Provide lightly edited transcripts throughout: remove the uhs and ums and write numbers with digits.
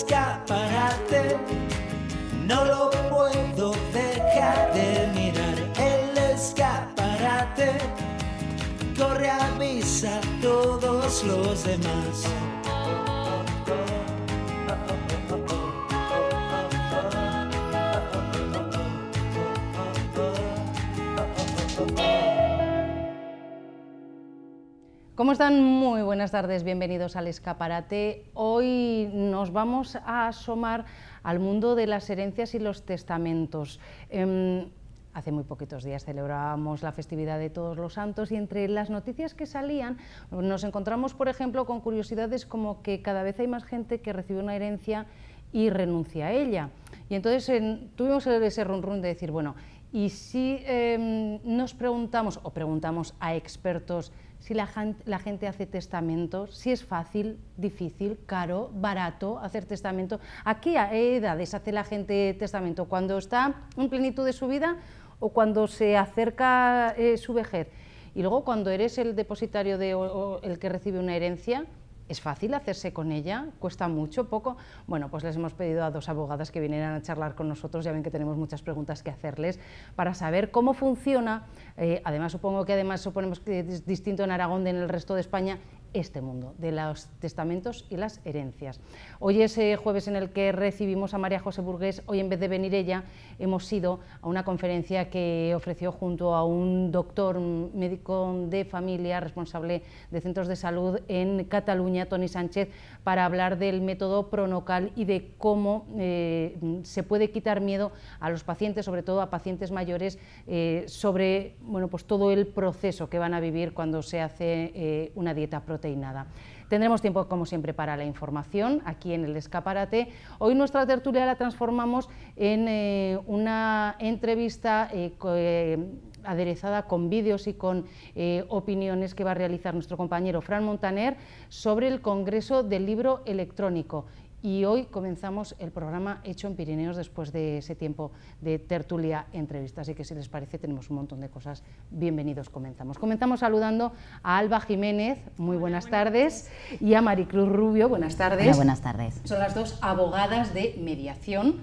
escaparate, no lo puedo dejar de mirar. El escaparate corre, avisa a todos los demás. ¿Cómo están? Muy buenas tardes, bienvenidos al Escaparate. Hoy nos vamos a asomar al mundo de las herencias y los testamentos. Hace muy poquitos días celebrábamos la festividad de Todos los Santos y entre las noticias que salían nos encontramos, por ejemplo, con curiosidades como que cada vez hay más gente que recibe una herencia y renuncia a ella. Y entonces tuvimos ese run de decir, bueno, y si nos preguntamos o preguntamos a expertos si la gente hace testamentos, si es fácil, difícil, caro, barato hacer testamento. ¿A qué edades hace la gente testamento? ¿Cuando está en plenitud de su vida o cuando se acerca su vejez? Y luego cuando eres el depositario o el que recibe una herencia, ¿es fácil hacerse con ella? ¿Cuesta mucho? ¿Poco? Bueno, pues les hemos pedido a dos abogadas que vinieran a charlar con nosotros, ya ven que tenemos muchas preguntas que hacerles, para saber cómo funciona, además suponemos que es distinto en Aragón de en el resto de España, este mundo de los testamentos y las herencias. Hoy es jueves en el que recibimos a María José Burgués. Hoy, en vez de venir ella, hemos ido a una conferencia que ofreció junto a un doctor médico de familia, responsable de centros de salud en Cataluña, Toni Sánchez, para hablar del método Pronocal y de cómo se puede quitar miedo a los pacientes, sobre todo a pacientes mayores, sobre pues todo el proceso que van a vivir cuando se hace una dieta proteinada. Tendremos tiempo, como siempre, para la información aquí en el Escaparate. Hoy nuestra tertulia la transformamos en una entrevista aderezada con vídeos y con opiniones que va a realizar nuestro compañero Fran Montaner sobre el Congreso del Libro Electrónico. Y hoy comenzamos el programa hecho en Pirineos después de ese tiempo de tertulia entrevista. Así que, si les parece, tenemos un montón de cosas. Bienvenidos, comenzamos. Comenzamos saludando a Alba Jiménez, muy buenas tardes, y a Maricruz Rubio, buenas tardes. Hola, buenas tardes. Son las dos abogadas de mediación,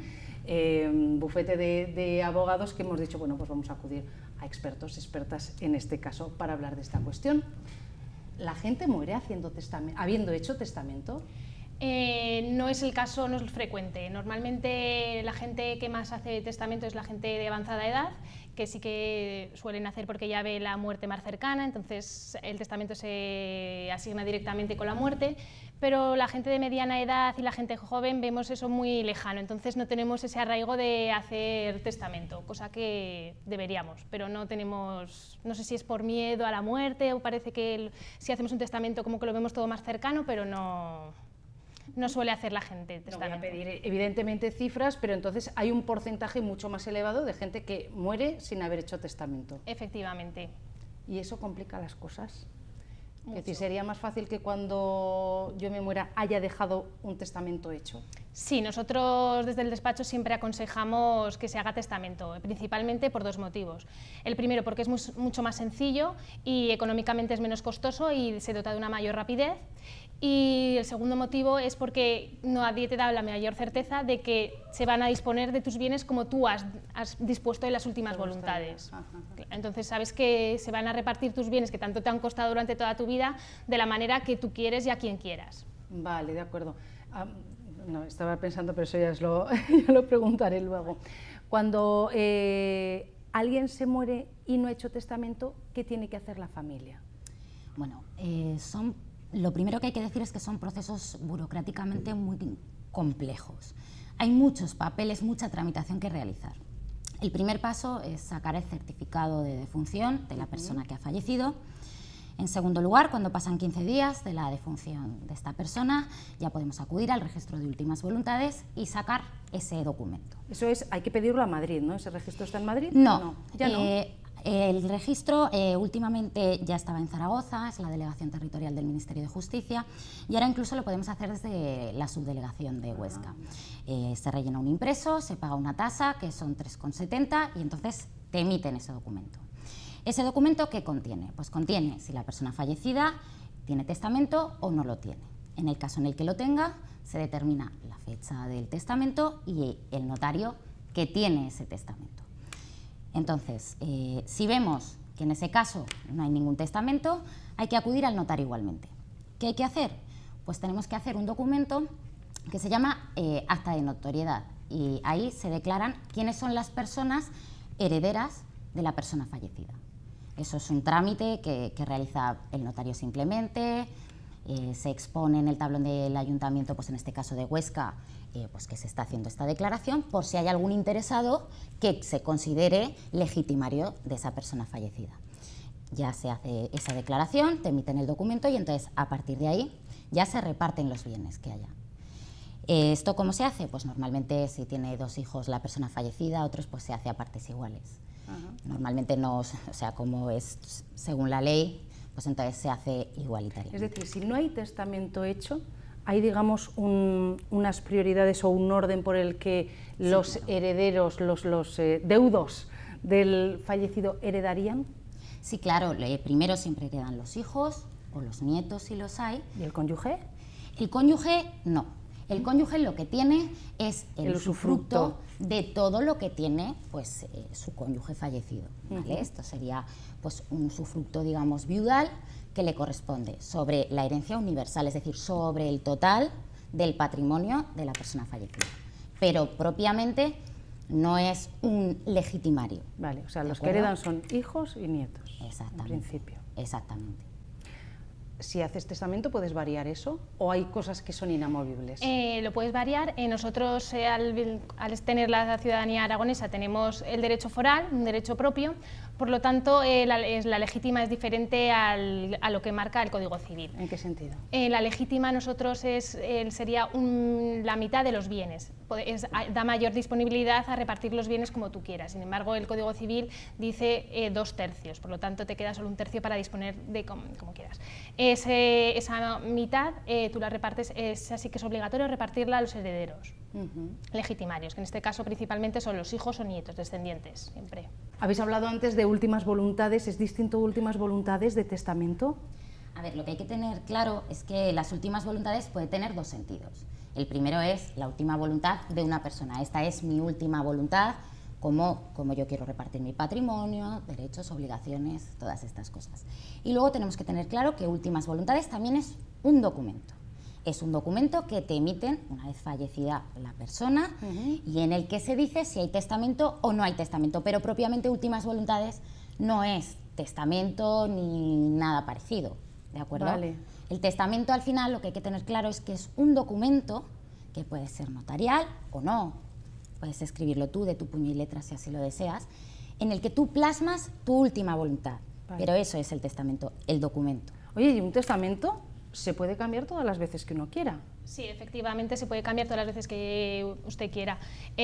bufete de abogados que hemos dicho, bueno, pues vamos a acudir a expertos, expertas en este caso, para hablar de esta cuestión. ¿La gente muere habiendo hecho testamento? No es el caso, no es frecuente. Normalmente la gente que más hace testamento es la gente de avanzada edad, que sí que suelen hacer porque ya ve la muerte más cercana, entonces el testamento se asigna directamente con la muerte, pero la gente de mediana edad y la gente joven vemos eso muy lejano, entonces no tenemos ese arraigo de hacer testamento, cosa que deberíamos, pero no tenemos, no sé si es por miedo a la muerte o parece que si hacemos un testamento como que lo vemos todo más cercano, pero no suele hacer la gente testamento. No voy a pedir evidentemente cifras, pero entonces hay un porcentaje mucho más elevado de gente que muere sin haber hecho testamento. Efectivamente. ¿Y eso complica las cosas? Es decir, ¿sería más fácil que cuando yo me muera haya dejado un testamento hecho? Sí, nosotros desde el despacho siempre aconsejamos que se haga testamento, principalmente por dos motivos. El primero, porque es mucho más sencillo y económicamente es menos costoso y se dota de una mayor rapidez. Y el segundo motivo es porque nadie te da la mayor certeza de que se van a disponer de tus bienes como tú has dispuesto en las últimas voluntades. Entonces sabes que se van a repartir tus bienes que tanto te han costado durante toda tu vida de la manera que tú quieres y a quien quieras. Vale, de acuerdo. No, estaba pensando, pero eso ya lo preguntaré luego. Cuando alguien se muere y no ha hecho testamento, ¿qué tiene que hacer la familia? Bueno, lo primero que hay que decir es que son procesos burocráticamente muy complejos. Hay muchos papeles, mucha tramitación que realizar. El primer paso es sacar el certificado de defunción de la persona que ha fallecido. En segundo lugar, cuando pasan 15 días de la defunción de esta persona, ya podemos acudir al registro de últimas voluntades y sacar ese documento. Eso hay que pedirlo a Madrid, ¿no? ¿Ese registro está en Madrid? No, ya no. El registro últimamente ya estaba en Zaragoza, es la delegación territorial del Ministerio de Justicia, y ahora incluso lo podemos hacer desde la subdelegación de Huesca. Se rellena un impreso, se paga una tasa, que son 3,70, y entonces te emiten ese documento. ¿Ese documento qué contiene? Pues contiene si la persona fallecida tiene testamento o no lo tiene. En el caso en el que lo tenga, se determina la fecha del testamento y el notario que tiene ese testamento. Entonces, si vemos que en ese caso no hay ningún testamento, hay que acudir al notario igualmente. ¿Qué hay que hacer? Pues tenemos que hacer un documento que se llama acta de notoriedad, y ahí se declaran quiénes son las personas herederas de la persona fallecida. Eso es un trámite que realiza el notario simplemente, se expone en el tablón del ayuntamiento, pues en este caso de Huesca, pues que se está haciendo esta declaración, por si hay algún interesado que se considere legitimario de esa persona fallecida. Ya se hace esa declaración, te emiten el documento y entonces a partir de ahí ya se reparten los bienes que haya. ¿Esto cómo se hace? Pues normalmente si tiene 2 hijos la persona fallecida, otros pues se hace a partes iguales. Normalmente no, o sea, como es según la ley, pues entonces se hace igualitario. Es decir, si no hay testamento hecho, ¿hay, digamos, unas prioridades o un orden por el que los herederos, los deudos del fallecido heredarían? Sí, claro, primero siempre heredan los hijos o los nietos si los hay. ¿Y el cónyuge? El cónyuge no. El cónyuge lo que tiene es el usufructo de todo lo que tiene pues, su cónyuge fallecido, ¿vale? Esto sería pues, un usufructo, digamos, viudal que le corresponde sobre la herencia universal, es decir, sobre el total del patrimonio de la persona fallecida. Pero propiamente no es un legitimario. Vale, o sea, los acuerdo? que heredan son hijos y nietos, Exactamente. en principio. Exactamente. Si haces testamento, ¿puedes variar eso? ¿O hay cosas que son inamovibles? Lo puedes variar. Nosotros, al tener la ciudadanía aragonesa, tenemos el derecho foral, un derecho propio. Por lo tanto, la legítima es diferente a lo que marca el Código Civil. ¿En qué sentido? La legítima nosotros sería la mitad de los bienes. Da mayor disponibilidad a repartir los bienes como tú quieras. Sin embargo, el Código Civil dice 2/3, por lo tanto te queda solo 1/3 para disponer de como quieras. Esa mitad tú la repartes, así que es obligatorio repartirla a los herederos legitimarios, que en este caso principalmente son los hijos o nietos, descendientes, siempre. Habéis hablado antes de últimas voluntades. ¿Es distinto últimas voluntades de testamento? A ver, lo que hay que tener claro es que las últimas voluntades pueden tener 2 sentidos. El primero es la última voluntad de una persona. Esta es mi última voluntad, como yo quiero repartir mi patrimonio, derechos, obligaciones, todas estas cosas. Y luego tenemos que tener claro que últimas voluntades también es un documento. Es un documento que te emiten una vez fallecida la persona y en el que se dice si hay testamento o no hay testamento, pero propiamente últimas voluntades no es testamento ni nada parecido, ¿de acuerdo? Vale. El testamento al final lo que hay que tener claro es que es un documento que puede ser notarial o no, puedes escribirlo tú de tu puño y letra si así lo deseas, en el que tú plasmas tu última voluntad, Vale. pero eso es el testamento, el documento. Oye, ¿y un testamento se puede cambiar todas las veces que uno quiera? Sí, efectivamente se puede cambiar todas las veces que usted quiera.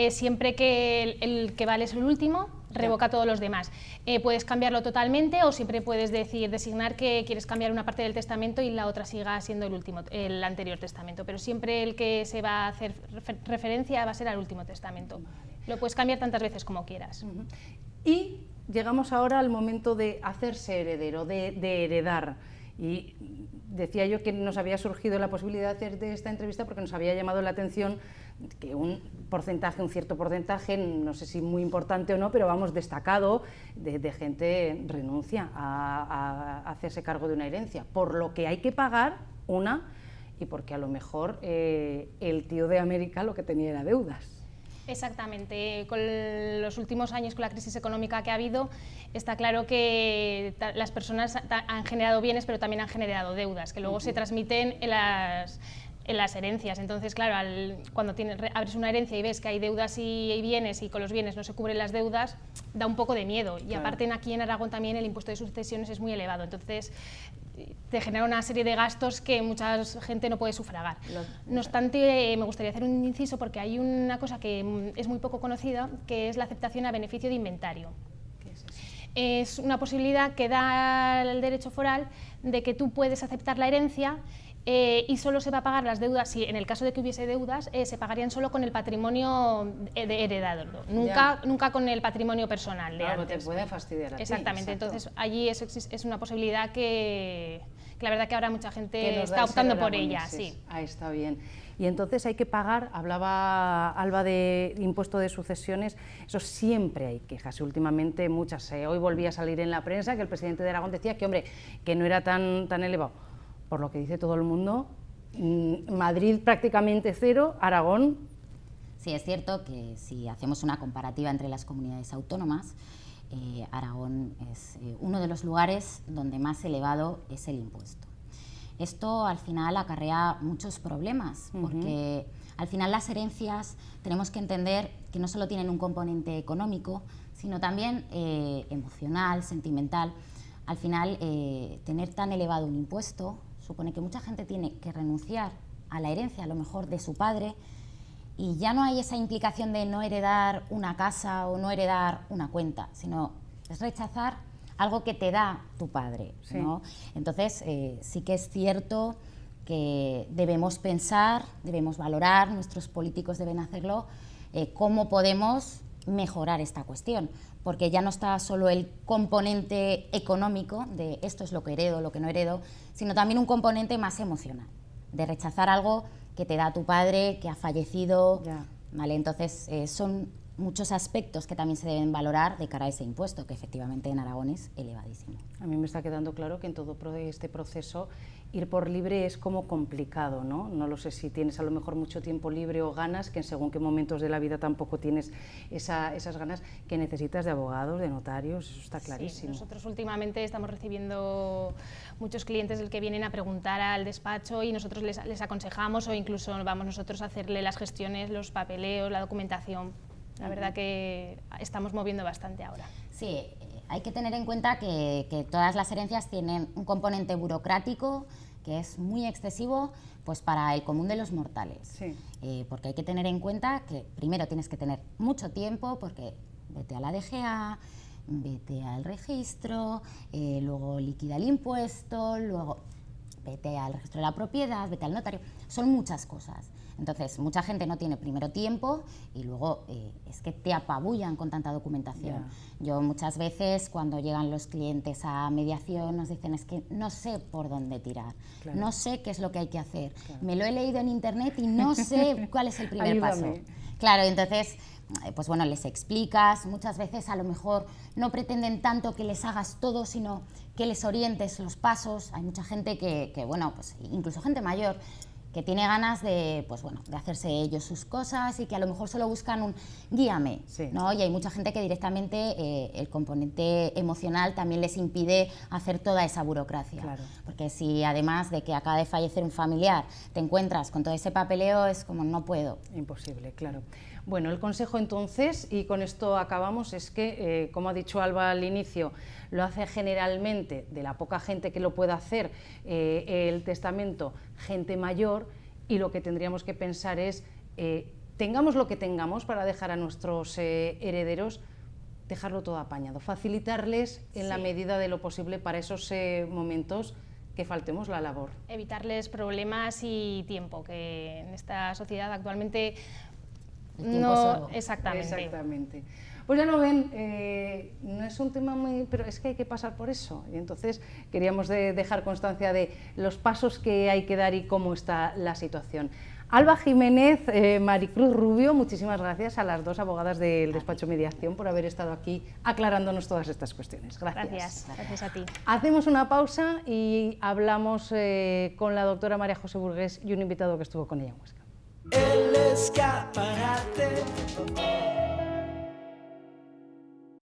Siempre que el que vale es el último, revoca todos los demás. Puedes cambiarlo totalmente o siempre puedes designar que quieres cambiar una parte del testamento y la otra siga siendo el anterior testamento, pero siempre el que se va a hacer referencia va a ser al último testamento. Lo puedes cambiar tantas veces como quieras. Y llegamos ahora al momento de hacerse heredero, de heredar. Y decía yo que nos había surgido la posibilidad de hacer esta entrevista porque nos había llamado la atención que un cierto porcentaje, no sé si muy importante o no, pero vamos, destacado, de gente renuncia a hacerse cargo de una herencia, por lo que hay que pagar una y porque a lo mejor el tío de América lo que tenía era deudas. Exactamente. Con los últimos años, con la crisis económica que ha habido, está claro que las personas han generado bienes, pero también han generado deudas, que luego se transmiten en las herencias. Entonces, claro, cuando abres una herencia y ves que hay deudas y bienes y con los bienes no se cubren las deudas, da un poco de miedo. Y aparte aquí en Aragón también el impuesto de sucesiones es muy elevado. Entonces, te genera una serie de gastos que mucha gente no puede sufragar. No obstante, me gustaría hacer un inciso porque hay una cosa que es muy poco conocida, que es la aceptación a beneficio de inventario. ¿Qué es eso? Es una posibilidad que da el derecho foral de que tú puedes aceptar la herencia y solo se va a pagar las deudas, si en el caso de que hubiese deudas, se pagarían solo con el patrimonio heredado, nunca con el patrimonio personal de Claro, antes. te puede fastidiar a ti. Exactamente, Exacto. entonces allí es una posibilidad que que la verdad que ahora mucha que gente nos da está el optando ser por ella, aragoneses. sí. Ahí está bien. Y entonces hay que pagar, hablaba Alba de impuesto de sucesiones, eso siempre hay quejas, últimamente muchas. Hoy volvía a salir en la prensa que el presidente de Aragón decía que, hombre, que no era tan elevado. Por lo que dice todo el mundo, Madrid prácticamente cero, Aragón. Sí, es cierto que si hacemos una comparativa entre las comunidades autónomas, Aragón es uno de los lugares donde más elevado es el impuesto. Esto al final acarrea muchos problemas, porque al final las herencias tenemos que entender que no solo tienen un componente económico, sino también emocional, sentimental. Al final, tener tan elevado un impuesto supone que mucha gente tiene que renunciar a la herencia, a lo mejor de su padre, y ya no hay esa implicación de no heredar una casa o no heredar una cuenta, sino es rechazar algo que te da tu padre, Sí. ¿no? Entonces, sí que es cierto que debemos pensar, debemos valorar, nuestros políticos deben hacerlo, cómo podemos mejorar esta cuestión, porque ya no está solo el componente económico de esto es lo que heredo, lo que no heredo, sino también un componente más emocional, de rechazar algo que te da tu padre, que ha fallecido, Ya. ¿vale? Entonces, son muchos aspectos que también se deben valorar de cara a ese impuesto, que efectivamente en Aragón es elevadísimo. A mí me está quedando claro que en todo este proceso ir por libre es como complicado, ¿no? No lo sé si tienes a lo mejor mucho tiempo libre o ganas, que en según qué momentos de la vida tampoco tienes esas ganas, que necesitas de abogados, de notarios, eso está clarísimo. Sí, nosotros últimamente estamos recibiendo muchos clientes del que vienen a preguntar al despacho y nosotros les aconsejamos o incluso vamos nosotros a hacerle las gestiones, los papeleos, la documentación. La verdad que estamos moviendo bastante ahora. Sí, hay que tener en cuenta que todas las herencias tienen un componente burocrático que es muy excesivo pues para el común de los mortales. Sí. Porque hay que tener en cuenta que primero tienes que tener mucho tiempo, porque vete a la DGA, vete al registro, luego liquida el impuesto, luego vete al registro de la propiedad, vete al notario, son muchas cosas. Entonces, mucha gente no tiene primero tiempo y luego es que te apabullan con tanta documentación. Yo muchas veces cuando llegan los clientes a mediación nos dicen es que no sé por dónde tirar, Claro. no sé qué es lo que hay que hacer, me lo he leído en internet y no sé cuál es el primer paso. Ayúdame. Claro, entonces, pues bueno, les explicas, muchas veces a lo mejor no pretenden tanto que les hagas todo, sino que les orientes los pasos. Hay mucha gente que bueno, pues incluso gente mayor, que tiene ganas de, pues bueno, de hacerse ellos sus cosas y que a lo mejor solo buscan un guíame, Sí. ¿no? Y hay mucha gente que directamente el componente emocional también les impide hacer toda esa burocracia. Claro. Porque si además de que acaba de fallecer un familiar te encuentras con todo ese papeleo, es como no puedo. Imposible, claro. Bueno, el consejo entonces, y con esto acabamos, es que, como ha dicho Alba al inicio, lo hace generalmente, de la poca gente que lo pueda hacer, el testamento, gente mayor, y lo que tendríamos que pensar es, tengamos lo que tengamos para dejar a nuestros herederos, dejarlo todo apañado, facilitarles en la medida de lo posible para esos momentos que faltemos la labor. Evitarles problemas y tiempo, que en esta sociedad actualmente El tiempo es oro. Exactamente. Exactamente. Pues ya lo ven, no es un tema muy... pero es que hay que pasar por eso. Y entonces queríamos dejar constancia de los pasos que hay que dar y cómo está la situación. Alba Jiménez, Maricruz Rubio, muchísimas gracias a las dos abogadas del despacho Mediación por haber estado aquí aclarándonos todas estas cuestiones. Gracias. Gracias a ti. Hacemos una pausa y hablamos con la doctora María José Burgués y un invitado que estuvo con ella en Huesca. El escaparate.